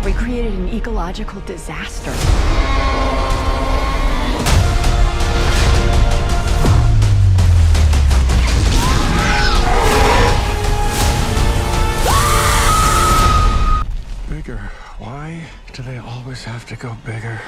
We created an ecological disaster. Bigger. Why do they always have to go bigger?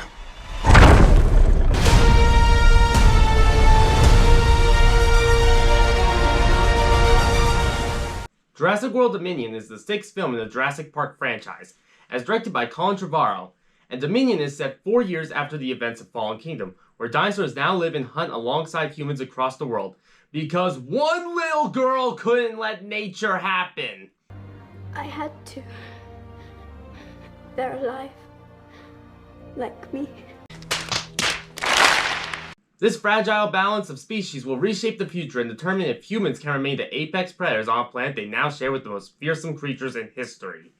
Jurassic World Dominion is the sixth film in the Jurassic Park franchise, as directed by Colin Trevorrow, and Dominion is set 4 years after the events of Fallen Kingdom, where dinosaurs now live and hunt alongside humans across the world, because one little girl couldn't let nature happen. I had to. They're alive. Like me. This fragile balance of species will reshape the future and determine if humans can remain the apex predators on a planet they now share with the most fearsome creatures in history.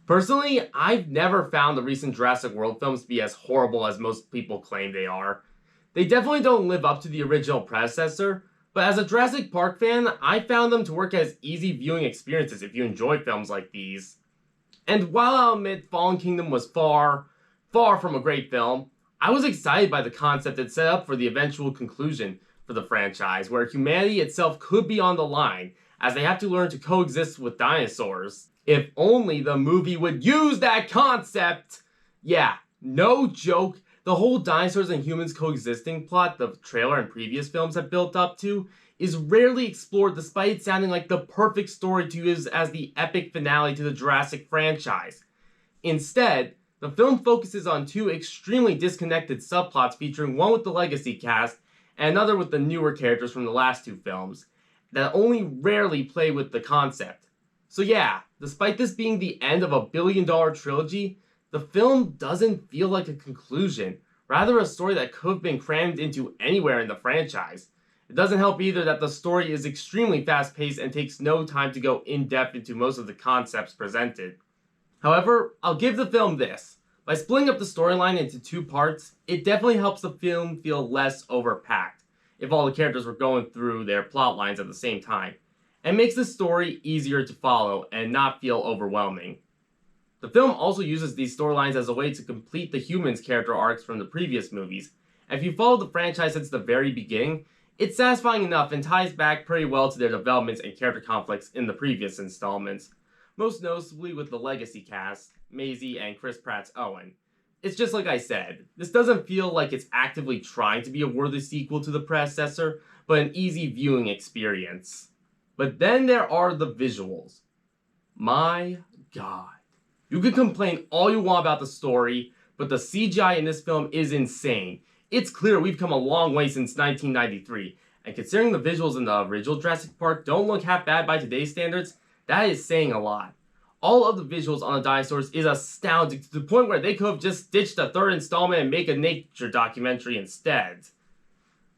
Personally, I've never found the recent Jurassic World films to be as horrible as most people claim they are. They definitely don't live up to the original predecessor, but as a Jurassic Park fan, I found them to work as easy viewing experiences if you enjoy films like these. And while I'll admit Fallen Kingdom was far from a great film, I was excited by the concept it set up for the eventual conclusion for the franchise, where humanity itself could be on the line, as they have to learn to coexist with dinosaurs. If only the movie would use that concept! Yeah, no joke, the whole dinosaurs and humans coexisting plot the trailer and previous films have built up to is rarely explored, despite it sounding like the perfect story to use as the epic finale to the Jurassic franchise. Instead, the film focuses on two extremely disconnected subplots, featuring one with the legacy cast and another with the newer characters from the last two films, that only rarely play with the concept. So yeah, despite this being the end of a billion-dollar trilogy, the film doesn't feel like a conclusion, rather a story that could have been crammed into anywhere in the franchise. It doesn't help either that the story is extremely fast-paced and takes no time to go in-depth into most of the concepts presented. However, I'll give the film this. By splitting up the storyline into two parts, it definitely helps the film feel less overpacked, if all the characters were going through their plot lines at the same time, and makes the story easier to follow and not feel overwhelming. The film also uses these storylines as a way to complete the humans' character arcs from the previous movies, and if you follow the franchise since the very beginning, it's satisfying enough and ties back pretty well to their developments and character conflicts in the previous installments, most noticeably with the legacy cast, Maisie and ChrisPratt's Owen. It's just like I said, this doesn't feel like it's actively trying to be a worthy sequel to the predecessor, but an easy viewing experience. But then there are the visuals. My god. You can complain all you want about the story, but the CGI in this film is insane. It's clear we've come a long way since 1993, and considering the visuals in the original Jurassic Park don't look half bad by today's standards, that is saying a lot. All of the visuals on the dinosaurs is astounding, to the point where they could have just stitched a third installment and make a nature documentary instead.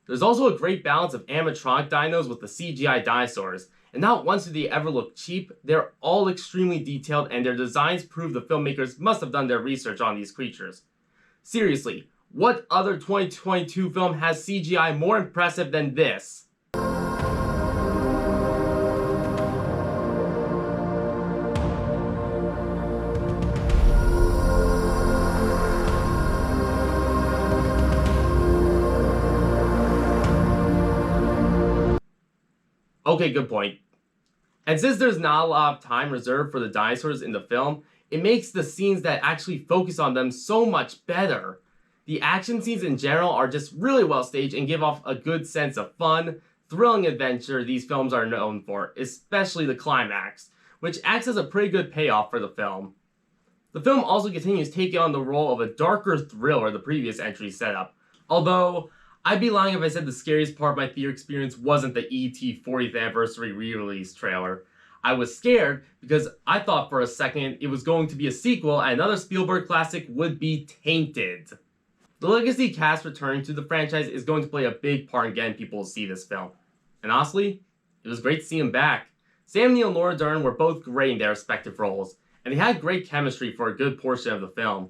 There's also a great balance of animatronic dinos with the CGI dinosaurs, and not once do they ever look cheap. They're all extremely detailed, and their designs prove the filmmakers must have done their research on these creatures. Seriously, what other 2022 film has CGI more impressive than this? Okay, good point. And since there's not a lot of time reserved for the dinosaurs in the film, it makes the scenes that actually focus on them so much better. The action scenes in general are just really well staged and give off a good sense of fun, thrilling adventure these films are known for, especially the climax, which acts as a pretty good payoff for the film. The film also continues taking on the role of a darker thriller the previous entry set up, although I'd be lying if I said the scariest part of my theater experience wasn't the E.T. 40th anniversary re-release trailer. I was scared because I thought for a second it was going to be a sequel and another Spielberg classic would be tainted. The legacy cast returning to the franchise is going to play a big part in getting people to see this film. And honestly, it was great to see them back. Sam Neill and Laura Dern were both great in their respective roles, and they had great chemistry for a good portion of the film.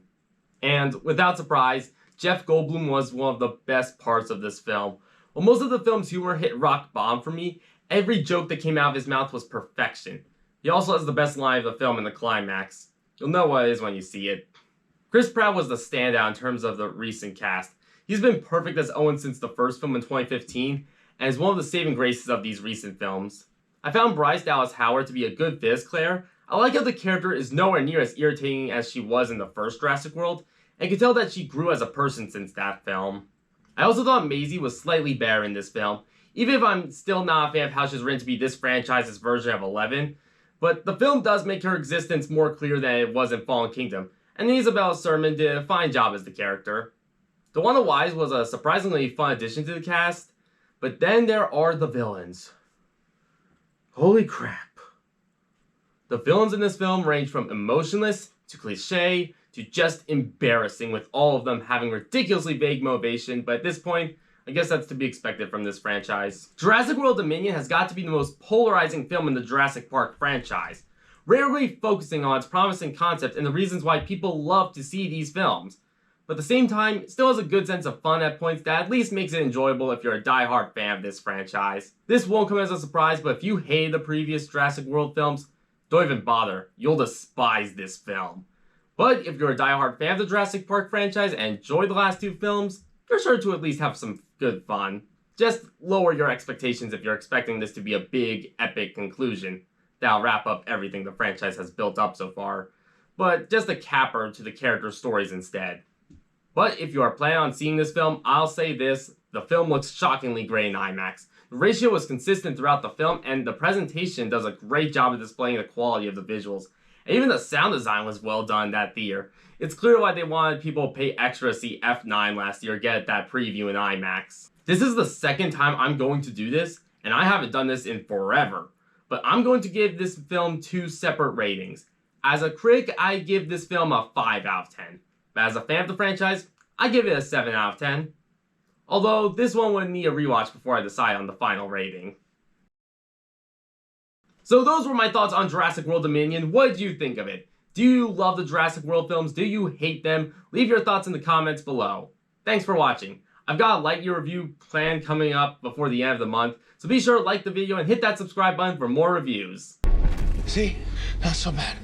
And without surprise, Jeff Goldblum was one of the best parts of this film. While most of the film's humor hit rock bottom for me, every joke that came out of his mouth was perfection. He also has the best line of the film in the climax. You'll know what it is when you see it. ChrisPratt was the standout in terms of the recent cast. He's been perfect as Owen since the first film in 2015, and is one of the saving graces of these recent films. I found Bryce Dallas Howard to be a good fit as Claire. I like how the character is nowhere near as irritating as she was in the first Jurassic World, and can tell that she grew as a person since that film. I also thought Maisie was slightly better in this film, even if I'm still not a fan of how she's written to be this franchise's version of Eleven, but the film does make her existence more clear than it was in Fallen Kingdom, and Isabella Sermon did a fine job as the character. Dewanna Wise was a surprisingly fun addition to the cast, but then there are the villains. Holy crap. The villains in this film range from emotionless to cliche to just embarrassing, with all of them having ridiculously vague motivation, but at this point, I guess that's to be expected from this franchise. Jurassic World Dominion has got to be the most polarizing film in the Jurassic Park franchise, rarely focusing on its promising concept and the reasons why people love to see these films. But at the same time, it still has a good sense of fun at points that at least makes it enjoyable if you're a die-hard fan of this franchise. This won't come as a surprise, but if you hated the previous Jurassic World films, don't even bother. You'll despise this film. But if you're a die-hard fan of the Jurassic Park franchise and enjoyed the last two films, you're sure to at least have some good fun. Just lower your expectations if you're expecting this to be a big, epic conclusion that'll wrap up everything the franchise has built up so far, but just a capper to the character stories instead. But if you are planning on seeing this film, I'll say this, the film looks shockingly great in IMAX. The ratio was consistent throughout the film, and the presentation does a great job of displaying the quality of the visuals. And even the sound design was well done in that theater. It's clear why they wanted people to pay extra to see F9 last year get that preview in IMAX. This is the second time I'm going to do this, and I haven't done this in forever. But I'm going to give this film 2 separate ratings. As a critic, I give this film a 5 out of 10. But as a fan of the franchise, I give it a 7 out of 10. Although, this one would need a rewatch before I decide on the final rating. So those were my thoughts on Jurassic World Dominion. What did you think of it? Do you love the Jurassic World films? Do you hate them? Leave your thoughts in the comments below. Thanks for watching. I've got a Lightyear review planned coming up before the end of the month, so be sure to like the video and hit that subscribe button for more reviews. See? Not so bad.